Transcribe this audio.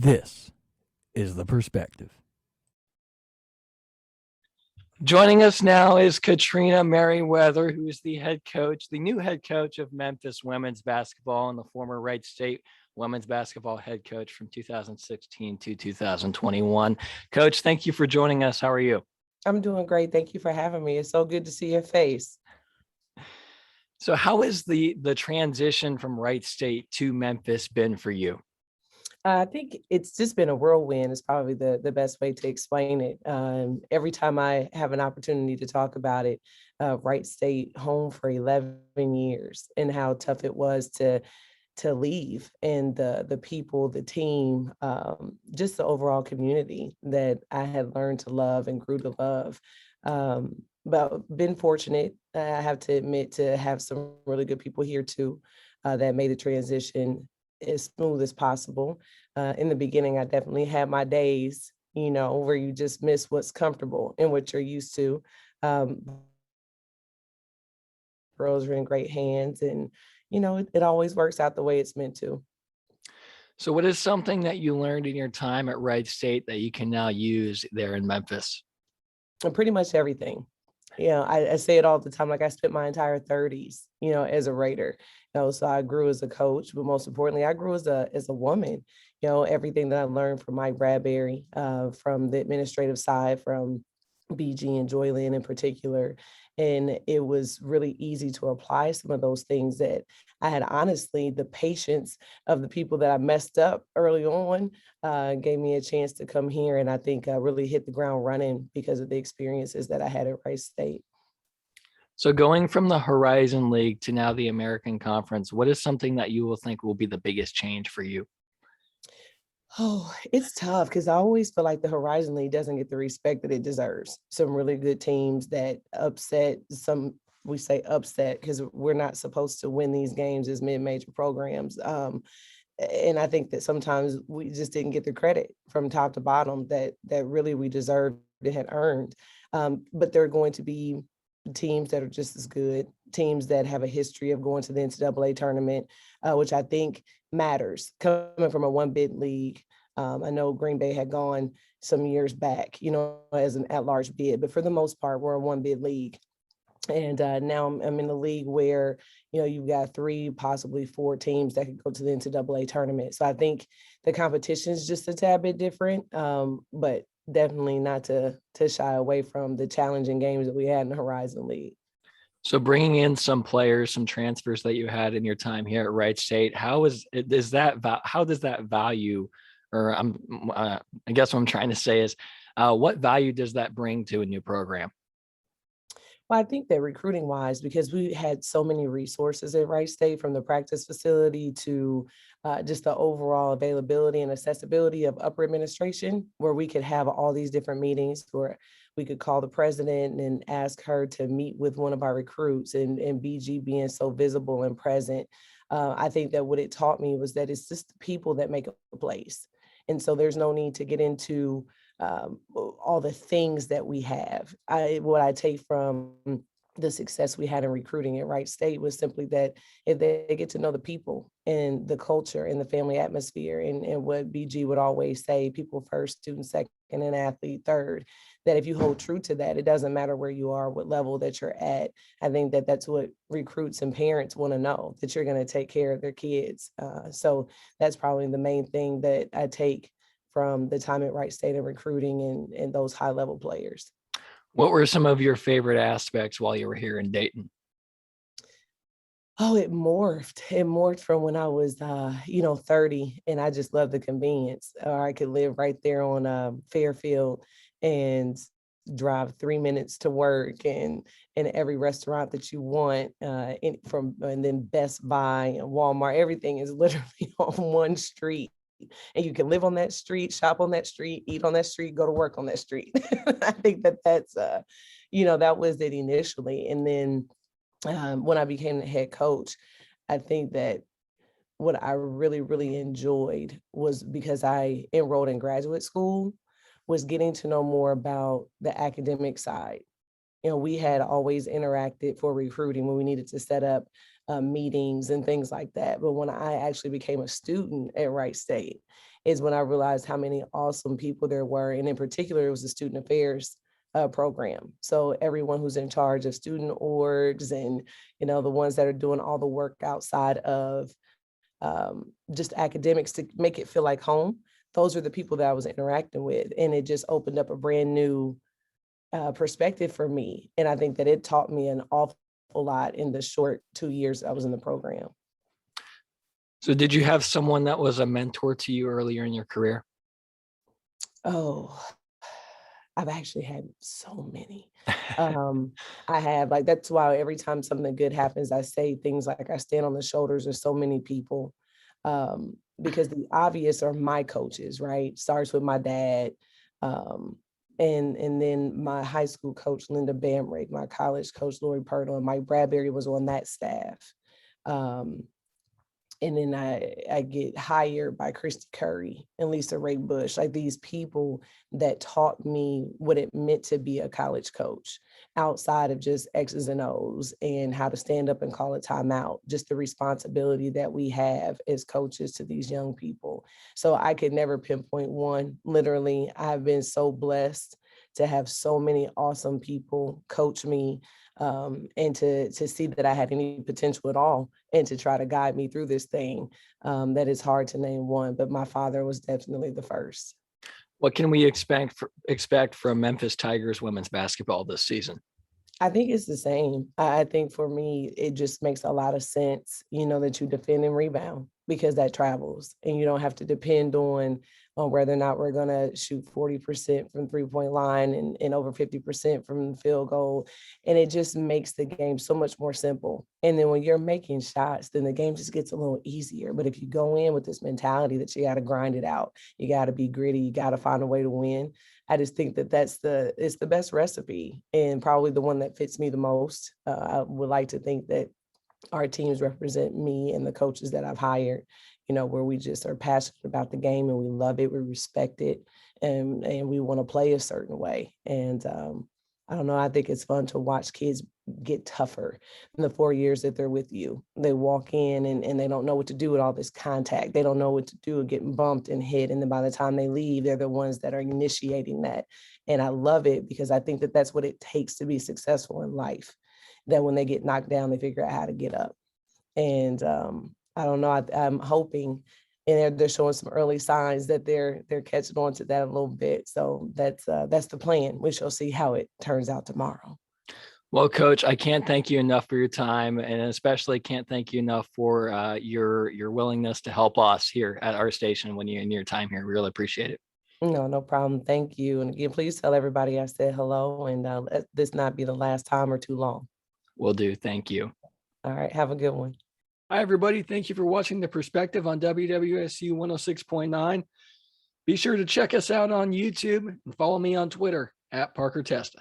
This is The Perspective. Joining us now is Katrina Merriweather, who is the new head coach of Memphis women's basketball and the former Wright State women's basketball head coach from 2016 to 2021. Coach, thank you for joining us. How are you? I'm doing great. Thank you for having me. It's so good to see your face. So how has the transition from Wright State to Memphis been for you? I think it's just been a whirlwind is probably the best way to explain it. Every time I have an opportunity to talk about it, Wright State home for 11 years and how tough it was to leave, and the people, the team, just the overall community that I had learned to love and grew to love. But been fortunate, I have to admit, to have some really good people here too, that made the transition as smooth as possible. In the beginning, I definitely had my days, where you just miss what's comfortable and what you're used to. Girls are in great hands, and it always works out the way it's meant to. So what is something that you learned in your time at Wright State that you can now use there in Memphis? And pretty much everything. I say it all the time, like I spent my entire 30s, as a Raider. So I grew as a coach, but most importantly, I grew as a woman. Everything that I learned from Mike Bradbury, from the administrative side, from BG and Joylyn in particular. And it was really easy to apply some of those things that I had. Honestly, the patience of the people that I messed up early on gave me a chance to come here. And I think I really hit the ground running because of the experiences that I had at Wright State. So going from the Horizon League to now the American Conference, what is something that you will think will be the biggest change for you? Oh, it's tough because I always feel like the Horizon League doesn't get the respect that it deserves. Some really good teams that upset some, we say upset because we're not supposed to win these games as mid-major programs. And I think that sometimes we just didn't get the credit from top to bottom that really we deserved and had earned. But there are going to be teams that are just as good, teams that have a history of going to the NCAA tournament, which I think matters. Coming from a one-bid league, I know Green Bay had gone some years back, as an at-large bid, but for the most part, we're a one-bid league. And now I'm in a league where, you've got 3, possibly 4 teams that could go to the NCAA tournament. So I think the competition is just a tad bit different, but definitely not to shy away from the challenging games that we had in the Horizon League. So bringing in some players, some transfers that you had in your time here at Wright State, how does that value, or I guess what I'm trying to say is, what value does that bring to a new program? Well, I think that recruiting wise, because we had so many resources at Wright State, from the practice facility to just the overall availability and accessibility of upper administration, where we could have all these different meetings, where we could call the president and ask her to meet with one of our recruits, and BG being so visible and present. I think that what it taught me was that it's just the people that make a place. And so there's no need to get into all the things that we have. What I take from the success we had in recruiting at Wright State was simply that if they get to know the people and the culture and the family atmosphere, and what BG would always say, people first, student second, and athlete third, that if you hold true to that, it doesn't matter where you are, what level that you're at. I think that that's what recruits and parents want to know, that you're going to take care of their kids. So that's probably the main thing that I take from the time at Wright State and recruiting and those high level players. What were some of your favorite aspects while you were here in Dayton? Oh, it morphed. It morphed from when I was, 30, and I just loved the convenience. Or I could live right there on Fairfield and drive 3 minutes to work, and in every restaurant that you want, and then Best Buy and Walmart, everything is literally on one street. And you can live on that street, shop on that street, eat on that street, go to work on that street. I think that's, that was it initially. And then when I became the head coach, I think that what I really, really enjoyed was, because I enrolled in graduate school, was getting to know more about the academic side. We had always interacted for recruiting when we needed to set up meetings and things like that. But when I actually became a student at Wright State is when I realized how many awesome people there were. And in particular, it was the student affairs program. So everyone who's in charge of student orgs and, the ones that are doing all the work outside of just academics to make it feel like home. Those are the people that I was interacting with. And it just opened up a brand new perspective for me. And I think that it taught me an awful lot in the short 2 years I was in the program. So did you have someone that was a mentor to you earlier in your career? Oh, I've actually had so many. I have, like, that's why every time something good happens, I say things like I stand on the shoulders of so many people, because the obvious are my coaches, right? Starts with my dad, and then my high school coach, Linda Bamrick, my college coach, Lori Purtle, and Mike Bradbury was on that staff. And then I get hired by Christy Curry and Lisa Ray Bush, like these people that taught me what it meant to be a college coach outside of just X's and O's and how to stand up and call a timeout, just the responsibility that we have as coaches to these young people. So I could never pinpoint one. Literally, I've been so blessed to have so many awesome people coach me, and to see that I had any potential at all and to try to guide me through this thing. That is hard to name one, but my father was definitely the first. What can we expect from Memphis Tigers women's basketball this season? I think it's the same. I think for me, it just makes a lot of sense, that you defend and rebound because that travels and you don't have to depend on whether or not we're going to shoot 40% from 3-point line and over 50% from the field goal. And it just makes the game so much more simple. And then when you're making shots, then the game just gets a little easier. But if you go in with this mentality that you got to grind it out, you got to be gritty, you got to find a way to win. I just think that it's the best recipe and probably the one that fits me the most. I would like to think that our teams represent me and the coaches that I've hired, where we just are passionate about the game and we love it, we respect it, and we want to play a certain way. And I don't know, I think it's fun to watch kids get tougher in the 4 years that they're with you. They walk in and they don't know what to do with all this contact. They don't know what to do with getting bumped and hit. And then by the time they leave, they're the ones that are initiating that. And I love it because I think that that's what it takes to be successful in life. That when they get knocked down, they figure out how to get up. And I don't know, I'm hoping, and they're showing some early signs that they're catching on to that a little bit. So that's the plan. We shall see how it turns out tomorrow. Well, Coach, I can't thank you enough for your time, and especially can't thank you enough for your willingness to help us here at our station in your time here. We really appreciate it. No problem. Thank you. And again, please tell everybody I said hello, and let this not be the last time or too long. Will do. Thank you. All right. Have a good one. Hi, everybody. Thank you for watching The Perspective on WWSU 106.9. Be sure to check us out on YouTube and follow me on Twitter @Parker Testa.